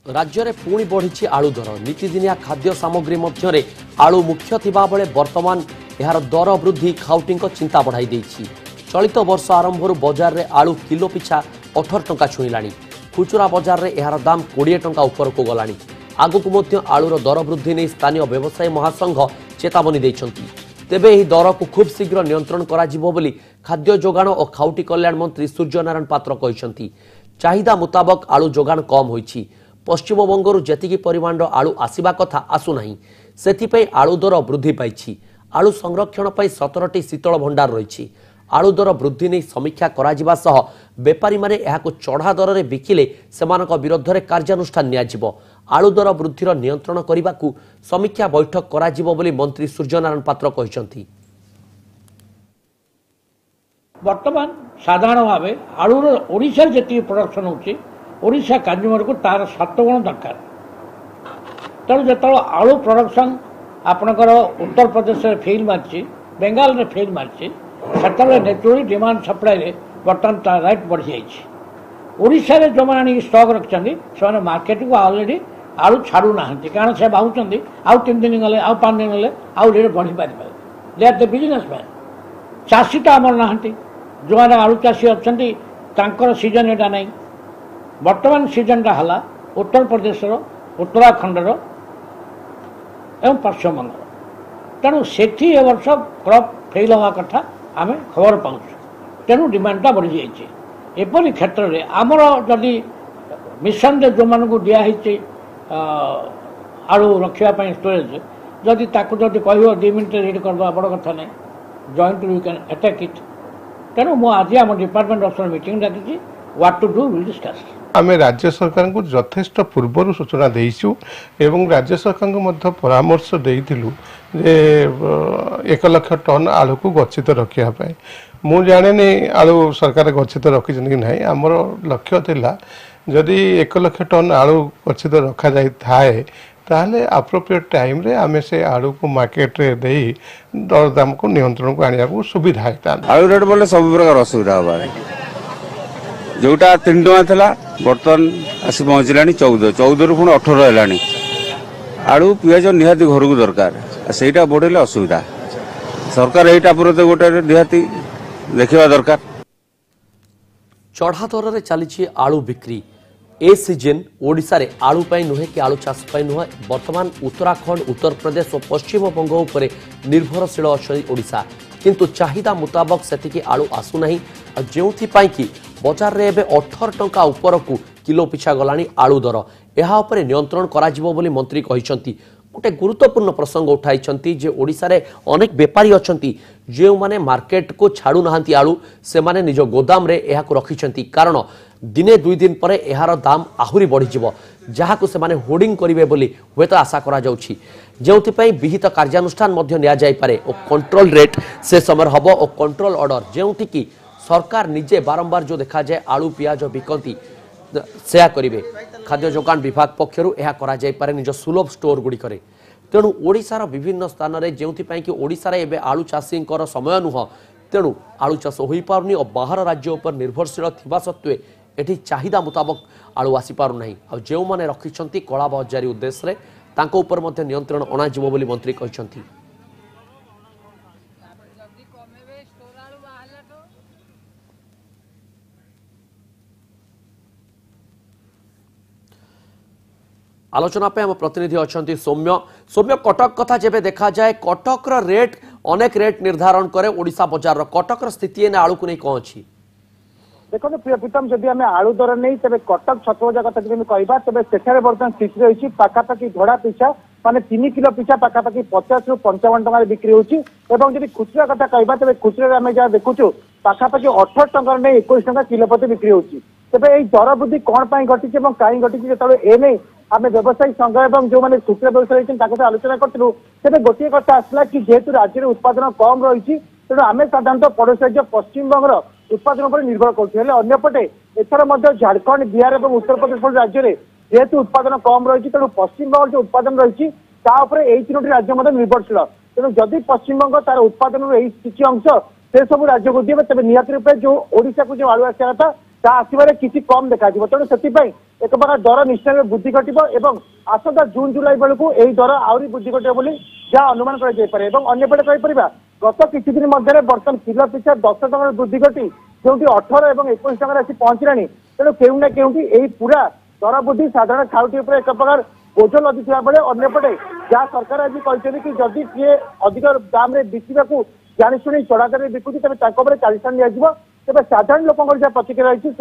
राज्य में पुणी बढ़ी आलू दर नीतिदिनिया खाद्य सामग्री मध्य आलू मुख्य थिबा बेले वर्तमान यार दर वृद्धि खाउटी चिंता बढ़ाई देछि। चलित वर्ष आरंभ बजार में आलू किलो पिछा 18 टंका छुईला। खुचुरा बजार में यार दाम 20 टंका ऊपर को गलानी। आगकू आलूर दर वृद्धि नहीं स्थानीय व्यवसायी महासंघ चेतावनी देइछंती। तेबे यह दर को खूब शीघ्र नियंत्रण कराजिबो बोली खाद्य जोगाण और खाउटी कल्याण मंत्री सूर्यनारायण पात्र कहिसंती। चाहिदा मुताबक आलू जोगाण कम होइछि। पश्चिम बंगरू जेतिकी परिमाणर आलू आसिबा कथा आसुनाही सेथिपई आलू दर वृद्धि पाइछि। आलू संरक्षण पई 17टी शीतल भंडार रहिछि। आलू दर वृद्धि नहीं समीक्षा कराजिबा सह बेपारी माने एहाको चढ़ा दर रे बिकिले सेमानक विरोध रे कार्यानुष्ठान नियाजिबो। आलू दर वृद्धिर नियंत्रण करिबाकू समीक्षा बैठक कराजिबो बोली मंत्री सूर्यनारायण पात्र कहिसंती। वर्तमान साधारण भाव आलूर ओडिशा जेती प्रोडक्शन होछि ओडिशा कंज्यूमर को तार 7 गुण दरकार। तेणु जो आलू प्रोडक्शन आपणकर उत्तर प्रदेश में फेल मार्ची बेंगाल में फेल मार्ची से नेचुरली डिमांड सप्लाई रे बर्तमान रेट बढ़ी जाइए। जो मैंने स्टक रखिंट से मार्केट को ऑलरेडी आलू छाड़ू ना कारण से भावुं आउ 3 दिन गले आउ 5 दिन गले आउ रेट बढ़ी पारे। They are the business man. चाषी तो आमर ना जो मैंने आलू चाषी अच्छा सीजन एटा नहीं। वर्तमान सीजनटा है उत्तर प्रदेश उत्तराखंड एवं पश्चिम बंग। तेणु सेठी ए वर्ष क्रॉप फेल हवा कथा आम खबर पाऊँ। तेणु डिमांडटा बढ़ी जाइए। एपरी क्षेत्र में आमर जदि मिशन जो मानक दिखाई आलू रखापी स्टोरेज जदि जदि कह 2 मिनट रेडी करदे बड़ कथा नहीं। Joint we can attack it. तेणु मुझे आम डिपार्टमेंट अफसर मीटिंग डाकी what to do will discuss. आम राज्य सरकार को यथेष्ट पूर्वर सूचना देइछु एवं राज्य सरकार को मध्य परामर्श देइथिलु जे 1 लाख टन आलू को गच्छित रखिया पाए। मु जाने नहीं आलू सरकार गच्छित रखिछन कि नहीं। आमर लक्ष्य थिला जदि 1 लाख टन आलू गच्छित रखा जाई थाए ताहले अप्रोप्रिएट टाइम रे आमे से आलू को मार्केट रे देई दर दाम को नियंत्रण को आनिया को सुविधा हेता। आलू रेट बोले सब प्रकार असुविधा होबा जोटा 3 टका था बर्तमान आसी पहुँचला 14 रु पुणी 18 है। आलू पिज निहाती घर को दरकार सेटा बढ़ेले असुविधा। सरकार यही प्रति गोटे निहाती देखा दरकार। चढ़ा दर में चली आलू बिक्री। ए सीजन ओडिशा रे आलू पाई नुहे कि आलू चाष पाई नुहे। वर्तमान उत्तराखंड उत्तर प्रदेश और पश्चिम बंग उपरे निर्भरशील अच्छी ओडिशा किंतु चाहिदा मुताबक सेतिकी आलू आसुना जो कि बजार रे एबे 18 टंका ऊपर को किलो पिछा गलानी आलू दर। एहा उपरे नियंत्रण कराजिबो बोली मंत्री कहिसंती। गोटे गुरुत्वपूर्ण प्रसंग उठाई जे ओडिशा रे अनेक बेपारी अछंती जे माने मार्केट को छाड़ू नाहांती आलू से माने निज गोदाम रे एहा को रखिसंती कारण दिने 2 दिन परे एहार दाम आहुरी बढ़ी जिवो जहाकु से माने होर्डिंग करिवे बोली हुएत आशा करा जाउछि। जेउथि पई विहित कार्यानुष्ठान मध्य निया जाय पारे ओ कंट्रोल रेट से समय हबो ओ कंट्रोल ऑर्डर जेउथि कि सरकार निजे बारंबार जो देखा जाए आलू पियाज बिकती सेया करिवे। खाद्य जोगाण विभाग पक्षरु एहा करा जाय पारे निज सुलभ स्टोर गुडी करे। तेणु ओडिशार विभिन्न स्थान रे जेउथि पई कि ओडिशा रे एबे आलू चाषींकर समय नुह। तेणु आलू चाष होई पारुनी और बाहर राज्य उपर निर्भरशील थिबा सत्वे एठी चाहिदा मुताबक आलू आसी पारु नाही। आ जेउ माने रखिसंती कला बजारी उद्देश्य रे तांको उपर मध्य नियंत्रण अना जिवो बोली मंत्री कहिसंती। आलोचना पे हम प्रतिनिधि अच्छा सौम्य। सौम्य कटक कथा जेबे देखा जाए कटक रेट अनेक रेट निर्धारण करे ओडिशा बजार कटक स्थिति आलू को नहीं कौन अच्छी देखो प्रिय प्रीतम जदि आम आलू दर नहीं तेज कटक छतबजा कथा जब कहवा तेज सेठारे बर्तमान स्थिति रही पाखापाखि घोड़ा पिछा माने 3 किलो पिछा पाखापाखि 50 रु 55 टका बिक्री होची। जब खुचरा कथा कहवा तेज खुचरा आम जहाँ देखुचु पाखापाखि 18 टका नहीं 21 टका किलो प्रति बिक्री होची। तेज यही दर वृद्धि कौन घटी कहीं घटी जो ए नहीं आम व्यवसायी संघ और जो मैंने खुचरा व्यवसायी आलोचना करूँ तेज गोटे कथा आसला कि जेहेतु राज्य में उत्पादन कम रही तेणु आम साधारणतः पड़ोस राज्य पश्चिम बंगर उत्पादन पर निर्भर करपटे एथर झारखंड बिहार और उत्तर प्रदेश राज्य में जेहेतु उत्पादन कम रही तेणु पश्चिम बंग जो उत्पादन रही यही 3टी राज्य निर्भरशील। तेणु जदि पश्चिम बंग तार उत्पादन किसी अंश से सब राज्य को दिए तेज निहत रूपे जो ओडिशा को जो आलू आसा था आसवे किसी कम देखा तेणु से एक प्रकार दर निश्चय वृद्धि घटिब एवं आसंता जून जुलाई बेलू यही दर आहरी वृद्धि घटे बोली जहाँ अनुमान करपटे कहीपर गत किसी दिन मध्य बर्तमान किलो पिछा 10 टकर वृद्धि घटी जो 18 और 21 टकर आसी पहुंचला तेणु केउ ना केउटी यही पूरा दर वृद्धि साधारण खाउटी एक प्रकार बोझ लदी बेले अंपटे जहाँ सरकार आज कहते कि जदि किए अधिक दाम बिका जाशुणी चढ़ा दर बिकुची तेज कार्यक्रम दिया तेज साधारण लोक प्रतिक्रिया रही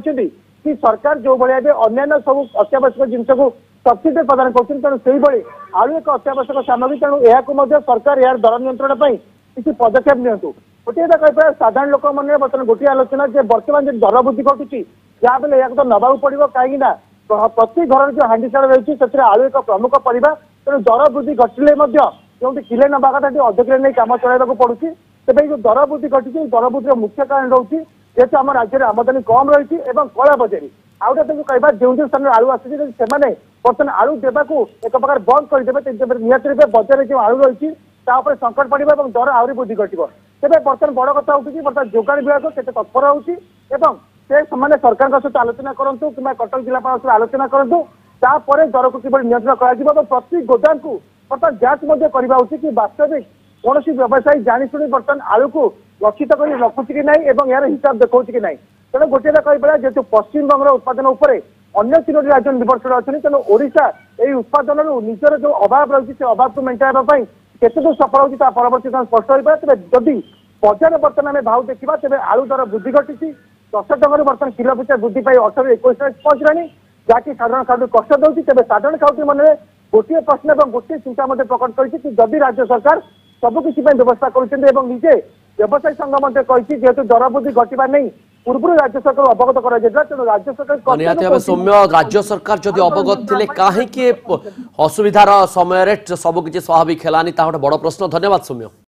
से कि सरकार जो भाई अन्य सब अत्यावश्यक जिनस को सब्सिडी प्रदान कर आलू एक अत्यावश्यक सामग्री तेणु यह सरकार यार दर नियंत्रण किसी पदक्षेप नियंतु गोटे कह साधारण लोक मन बर्तमान गोटे आलोचना बर्तमान जो दर वृद्धि घटुची जहाँ बेले या तो नवा पड़ो कहीं प्रति घर जो हांडीशाल रही है आलू एक प्रमुख परिवा तेणु दर वृद्धि घटिले जो किले नवा कथा अध किले नहीं कम चलैया पड़ुଛି तेज जो दर वृद्धि घटी दर वृद्धि मुख्य कारण रोचे जेहेतु आम राज्य में आमदानी कम रही कला बजारी आउ गोटे कह जो स्थान आलू आसी बर्तमान आलू देवाक एक प्रकार बंद करदे निहत बजार जो आलू रही संकट पड़े और दर आहरी वृद्धि घटे तेज बर्तमान बड़ कथा उठी बर्तमान जोगाण विभाग के तत्पर होती से सरकार सहित आलोचना करूँ कि कटक जिलापाल सहित आलोचना करूँ तापर दर को किभली नियंत्रण कर प्रति गोदाम को बर्तमान जांच करवा उचित कि वास्तविक कौन व्यवसायी जाशुणी बर्तमान आलू को लक्षित कर रखुची कि नहीं और यार हिसाब देखा कि नहीं तेणु गोटे कहीपर जेहतु पश्चिम बंगर उत्पादन उपर अन्य 3टी राज्य निर्भरशील अच्छी तेणु ओडिशा यही उत्पादन निजर जो अभाव रही है अभाव को मेटाइवाई केते दूर सफल होती परवर्त स्पष्ट हो पाए तेज जदि बजार बर्तमान आम भाव देखा तेज आलू दर वृद्धि घटी 10 टकर बर्तमान किलो पिछा वृद्धि पाई 18 21 पहुंचला जहाँकि साधारण खाउटी कष्ट दूसरी तेज साधारण खाउटी मन में गोटे प्रश्न और गोटे चिंता प्रकट कर जदि राज्य सरकार सबकिछि व्यवस्था करजे व्यवसायी संघ कही जेहेतु दर वृद्धि घटवा नहीं पूर्व राज्य सरकार अवगत कर राज्य सरकार सौम्य राज्य सरकार जदि अवगत थे कहीं असुविधार समय सबकि स्वाभाविक है बड़ प्रश्न। धन्यवाद सौम्य।